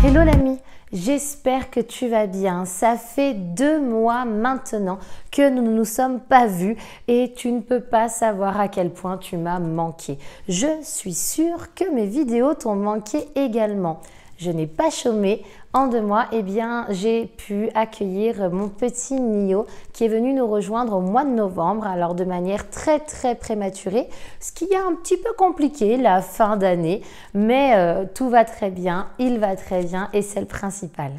Hello l'ami, j'espère que tu vas bien. Ça fait 2 mois maintenant que nous ne nous sommes pas vus et tu ne peux pas savoir à quel point tu m'as manqué. Je suis sûre que mes vidéos t'ont manqué également. Je n'ai pas chômé. En 2 mois, j'ai pu accueillir mon petit Nio qui est venu nous rejoindre au mois de novembre, alors de manière très prématurée, ce qui est un petit peu compliqué la fin d'année, mais tout va très bien, il va très bien et c'est le principal.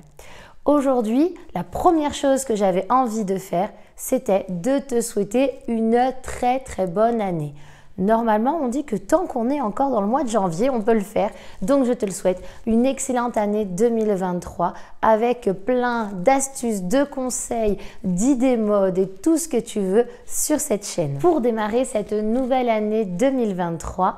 Aujourd'hui, la première chose que j'avais envie de faire, c'était de te souhaiter une très bonne année. Normalement, on dit que tant qu'on est encore dans le mois de janvier, on peut le faire. Donc, je te le souhaite une excellente année 2023 avec plein d'astuces, de conseils, d'idées mode et tout ce que tu veux sur cette chaîne. Pour démarrer cette nouvelle année 2023,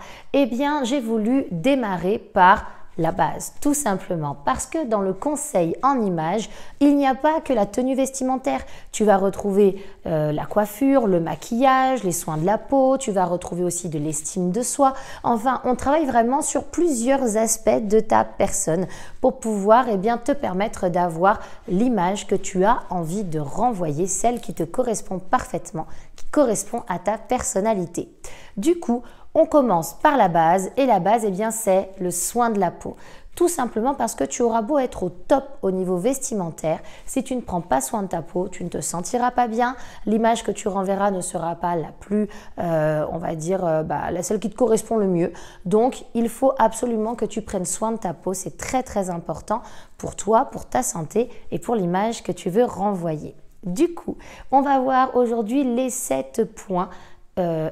j'ai voulu démarrer par la base, tout simplement, parce que dans le conseil en images, il n'y a pas que la tenue vestimentaire. Tu vas retrouver la coiffure, le maquillage, les soins de la peau, tu vas retrouver aussi de l'estime de soi. Enfin, on travaille vraiment sur plusieurs aspects de ta personne pour pouvoir te permettre d'avoir l'image que tu as envie de renvoyer, celle qui te correspond parfaitement, qui correspond à ta personnalité. Du coup, on commence par la base et la base, c'est le soin de la peau. Tout simplement parce que tu auras beau être au top au niveau vestimentaire, si tu ne prends pas soin de ta peau, tu ne te sentiras pas bien. L'image que tu renverras ne sera pas la plus, la seule qui te correspond le mieux. Donc, il faut absolument que tu prennes soin de ta peau. C'est très important pour toi, pour ta santé et pour l'image que tu veux renvoyer. Du coup, on va voir aujourd'hui les 7 points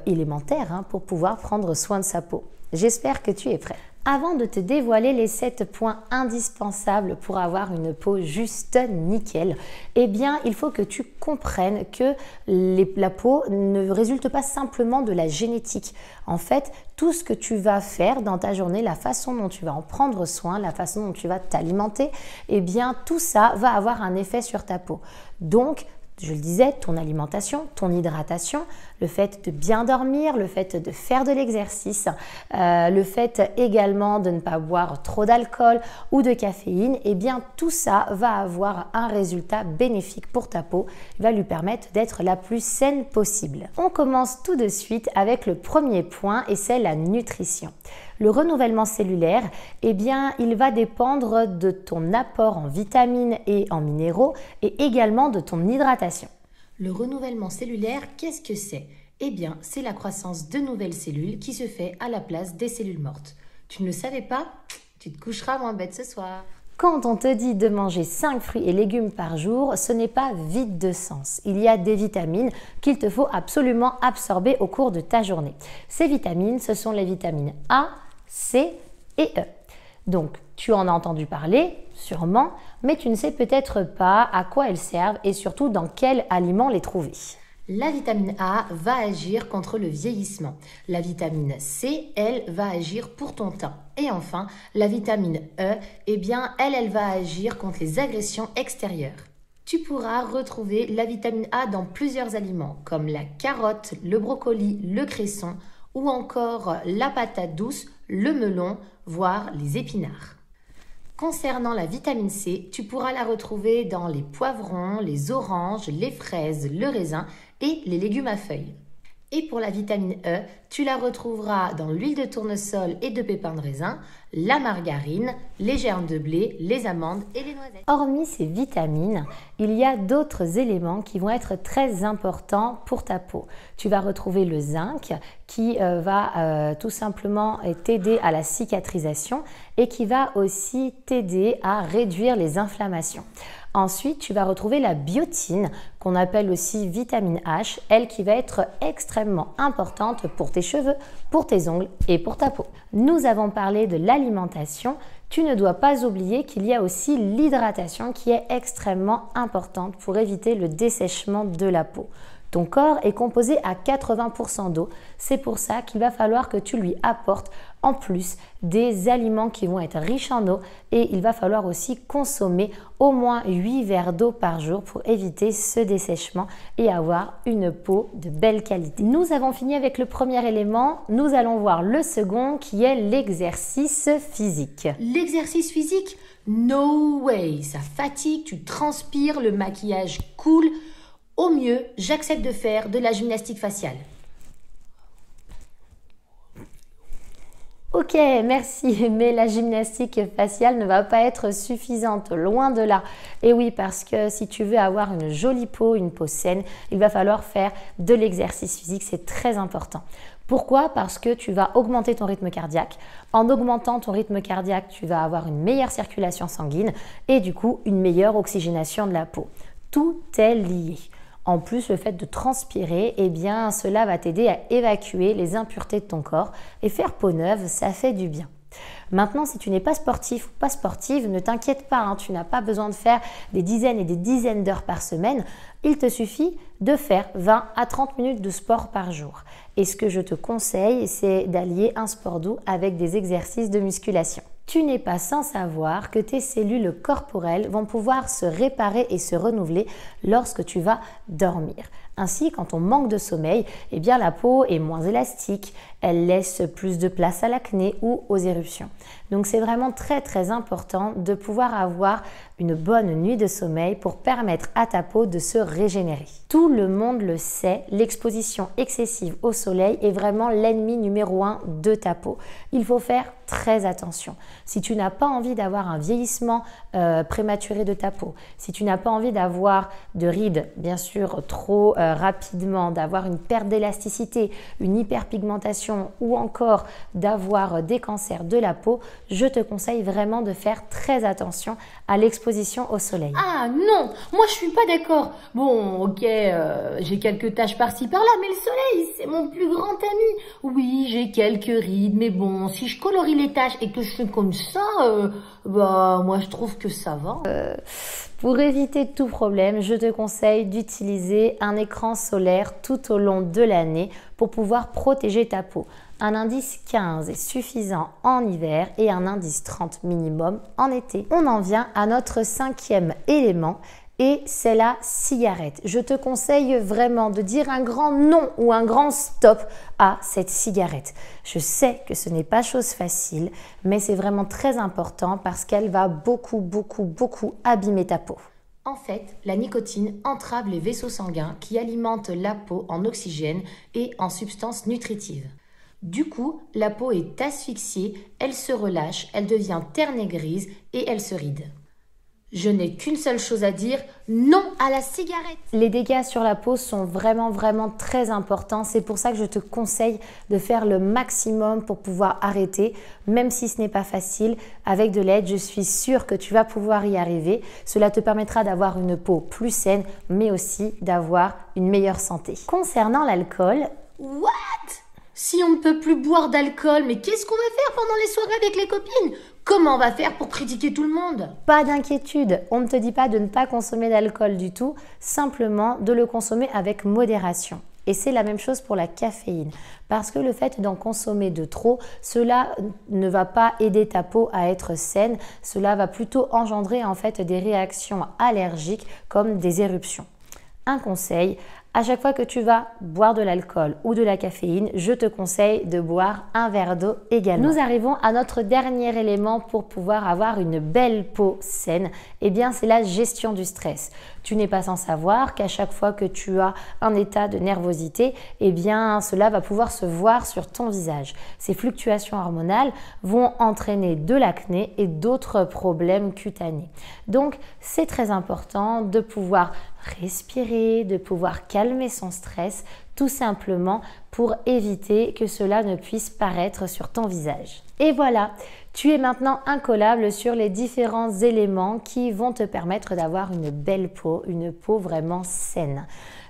élémentaire pour pouvoir prendre soin de sa peau. J'espère que tu es prêt. Avant de te dévoiler les 7 points indispensables pour avoir une peau juste nickel, il faut que tu comprennes que la peau ne résulte pas simplement de la génétique. En fait, tout ce que tu vas faire dans ta journée, la façon dont tu vas en prendre soin, la façon dont tu vas t'alimenter, tout ça va avoir un effet sur ta peau. Donc, je le disais, ton alimentation, ton hydratation, le fait de bien dormir, le fait de faire de l'exercice, le fait également de ne pas boire trop d'alcool ou de caféine, tout ça va avoir un résultat bénéfique pour ta peau, va lui permettre d'être la plus saine possible. On commence tout de suite avec le premier point et c'est la nutrition. Le renouvellement cellulaire, il va dépendre de ton apport en vitamines et en minéraux et également de ton hydratation. Le renouvellement cellulaire, qu'est-ce que c'est? C'est la croissance de nouvelles cellules qui se fait à la place des cellules mortes. Tu ne le savais pas? Tu te coucheras moins bête ce soir. Quand on te dit de manger 5 fruits et légumes par jour, ce n'est pas vide de sens. Il y a des vitamines qu'il te faut absolument absorber au cours de ta journée. Ces vitamines, ce sont les vitamines A, C et E. Donc, tu en as entendu parler, sûrement, mais tu ne sais peut-être pas à quoi elles servent et surtout dans quels aliments les trouver. La vitamine A va agir contre le vieillissement. La vitamine C, elle, va agir pour ton teint. Et enfin, la vitamine E, elle va agir contre les agressions extérieures. Tu pourras retrouver la vitamine A dans plusieurs aliments, comme la carotte, le brocoli, le cresson, ou encore la patate douce, le melon, voire les épinards. Concernant la vitamine C, tu pourras la retrouver dans les poivrons, les oranges, les fraises, le raisin et les légumes à feuilles. Et pour la vitamine E, tu la retrouveras dans l'huile de tournesol et de pépins de raisin, la margarine, les germes de blé, les amandes et les noisettes. Hormis ces vitamines, il y a d'autres éléments qui vont être très importants pour ta peau. Tu vas retrouver le zinc qui va tout simplement t'aider à la cicatrisation et qui va aussi t'aider à réduire les inflammations. Ensuite, tu vas retrouver la biotine, qu'on appelle aussi vitamine H, elle qui va être extrêmement importante pour tes cheveux, pour tes ongles et pour ta peau. Nous avons parlé de l'alimentation. Tu ne dois pas oublier qu'il y a aussi l'hydratation qui est extrêmement importante pour éviter le dessèchement de la peau. Ton corps est composé à 80% d'eau. C'est pour ça qu'il va falloir que tu lui apportes en plus des aliments qui vont être riches en eau et il va falloir aussi consommer au moins 8 verres d'eau par jour pour éviter ce dessèchement et avoir une peau de belle qualité. Nous avons fini avec le premier élément. Nous allons voir le second qui est l'exercice physique. L'exercice physique? No way! Ça fatigue, tu transpires, le maquillage coule. Au mieux, j'accepte de faire de la gymnastique faciale. Ok, merci, mais la gymnastique faciale ne va pas être suffisante, loin de là. Et oui, parce que si tu veux avoir une jolie peau, une peau saine, il va falloir faire de l'exercice physique, c'est très important. Pourquoi? Parce que tu vas augmenter ton rythme cardiaque. En augmentant ton rythme cardiaque, tu vas avoir une meilleure circulation sanguine et du coup, une meilleure oxygénation de la peau. Tout est lié. En plus, le fait de transpirer, eh bien, cela va t'aider à évacuer les impuretés de ton corps et faire peau neuve, ça fait du bien. Maintenant, si tu n'es pas sportif ou pas sportive, ne t'inquiète pas, hein, tu n'as pas besoin de faire des dizaines et des dizaines d'heures par semaine. Il te suffit de faire 20 à 30 minutes de sport par jour. Et ce que je te conseille, c'est d'allier un sport doux avec des exercices de musculation. Tu n'es pas sans savoir que tes cellules corporelles vont pouvoir se réparer et se renouveler lorsque tu vas dormir. Ainsi, quand on manque de sommeil, eh bien la peau est moins élastique, elle laisse plus de place à l'acné ou aux éruptions. Donc c'est vraiment très important de pouvoir avoir une bonne nuit de sommeil pour permettre à ta peau de se régénérer. Tout le monde le sait, l'exposition excessive au soleil est vraiment l'ennemi numéro 1 de ta peau. Il faut faire très attention. Si tu n'as pas envie d'avoir un vieillissement prématuré de ta peau, si tu n'as pas envie d'avoir de rides, bien sûr, trop rapidement, d'avoir une perte d'élasticité, une hyperpigmentation ou encore d'avoir des cancers de la peau, je te conseille vraiment de faire très attention à l'exposition au soleil. Ah non, moi je suis pas d'accord. Bon, ok, j'ai quelques taches par-ci par-là, mais le soleil, c'est mon plus grand ami. Oui, j'ai quelques rides, mais bon, si je colorie les taches et que je fais comme ça, bah moi je trouve que ça va. Pour éviter tout problème, je te conseille d'utiliser un écran solaire tout au long de l'année pour pouvoir protéger ta peau. Un indice 15 est suffisant en hiver et un indice 30 minimum en été. On en vient à notre 5e élément et c'est la cigarette. Je te conseille vraiment de dire un grand non ou un grand stop à cette cigarette. Je sais que ce n'est pas chose facile, mais c'est vraiment très important parce qu'elle va beaucoup abîmer ta peau. En fait, la nicotine entrave les vaisseaux sanguins qui alimentent la peau en oxygène et en substances nutritives. Du coup, la peau est asphyxiée, elle se relâche, elle devient terne et grise et elle se ride. Je n'ai qu'une seule chose à dire, non à la cigarette. Les dégâts sur la peau sont vraiment très importants. C'est pour ça que je te conseille de faire le maximum pour pouvoir arrêter, même si ce n'est pas facile. Avec de l'aide, je suis sûre que tu vas pouvoir y arriver. Cela te permettra d'avoir une peau plus saine, mais aussi d'avoir une meilleure santé. Concernant l'alcool, what? Si on ne peut plus boire d'alcool, mais qu'est-ce qu'on va faire pendant les soirées avec les copines? Comment on va faire pour critiquer tout le monde? Pas d'inquiétude, on ne te dit pas de ne pas consommer d'alcool du tout, simplement de le consommer avec modération. Et c'est la même chose pour la caféine, parce que le fait d'en consommer de trop, cela ne va pas aider ta peau à être saine, cela va plutôt engendrer en fait des réactions allergiques comme des éruptions. Un conseil, à chaque fois que tu vas boire de l'alcool ou de la caféine, je te conseille de boire un verre d'eau également. Nous arrivons à notre dernier élément pour pouvoir avoir une belle peau saine. Eh bien, c'est la gestion du stress. Tu n'es pas sans savoir qu'à chaque fois que tu as un état de nervosité, eh bien, cela va pouvoir se voir sur ton visage. Ces fluctuations hormonales vont entraîner de l'acné et d'autres problèmes cutanés. Donc, c'est très important de pouvoir respirer, de pouvoir calmer son stress, tout simplement pour éviter que cela ne puisse paraître sur ton visage. Et voilà, tu es maintenant incollable sur les différents éléments qui vont te permettre d'avoir une belle peau, une peau vraiment saine.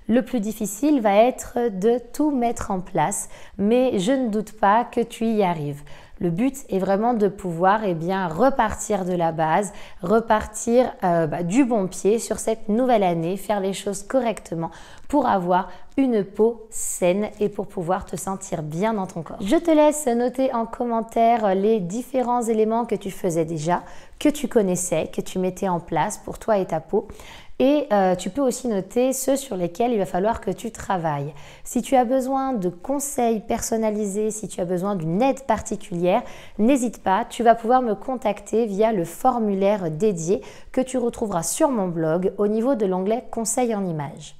Le plus difficile va être de tout mettre en place, mais je ne doute pas que tu y arrives. Le but est vraiment de pouvoir repartir de la base, repartir du bon pied sur cette nouvelle année, faire les choses correctement pour avoir une peau saine et pour pouvoir te sentir bien dans ton corps. Je te laisse noter en commentaire les différents éléments que tu faisais déjà, que tu connaissais, que tu mettais en place pour toi et ta peau. Et tu peux aussi noter ceux sur lesquels il va falloir que tu travailles. Si tu as besoin de conseils personnalisés, si tu as besoin d'une aide particulière, n'hésite pas, tu vas pouvoir me contacter via le formulaire dédié que tu retrouveras sur mon blog au niveau de l'onglet Conseils en images.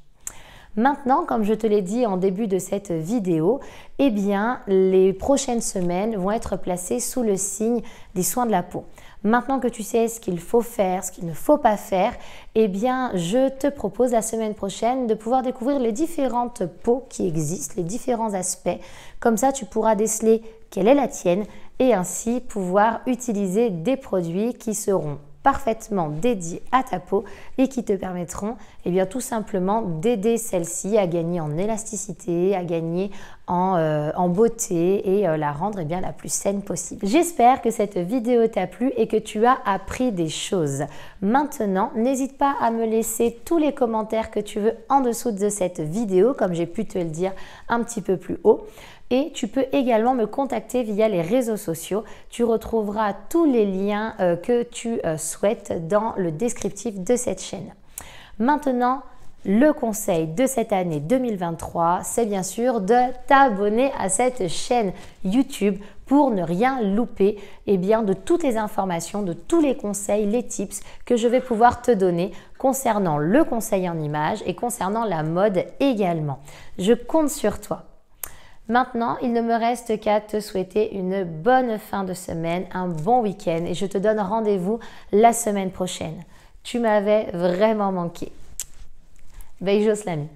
Maintenant, comme je te l'ai dit en début de cette vidéo, les prochaines semaines vont être placées sous le signe des soins de la peau. Maintenant que tu sais ce qu'il faut faire, ce qu'il ne faut pas faire, je te propose la semaine prochaine de pouvoir découvrir les différentes peaux qui existent, les différents aspects. Comme ça, tu pourras déceler quelle est la tienne et ainsi pouvoir utiliser des produits qui seront parfaitement dédiés à ta peau et qui te permettront tout simplement d'aider celle-ci à gagner en élasticité, à gagner en beauté et la rendre la plus saine possible. J'espère que cette vidéo t'a plu et que tu as appris des choses. Maintenant, n'hésite pas à me laisser tous les commentaires que tu veux en dessous de cette vidéo, comme j'ai pu te le dire un petit peu plus haut. Et tu peux également me contacter via les réseaux sociaux. Tu retrouveras tous les liens que tu souhaites dans le descriptif de cette chaîne. Maintenant, le conseil de cette année 2023, c'est bien sûr de t'abonner à cette chaîne YouTube pour ne rien louper de toutes les informations, de tous les conseils, les tips que je vais pouvoir te donner concernant le conseil en images et concernant la mode également. Je compte sur toi. Maintenant, il ne me reste qu'à te souhaiter une bonne fin de semaine, un bon week-end et je te donne rendez-vous la semaine prochaine. Tu m'avais vraiment manqué. Beijos, l'ami.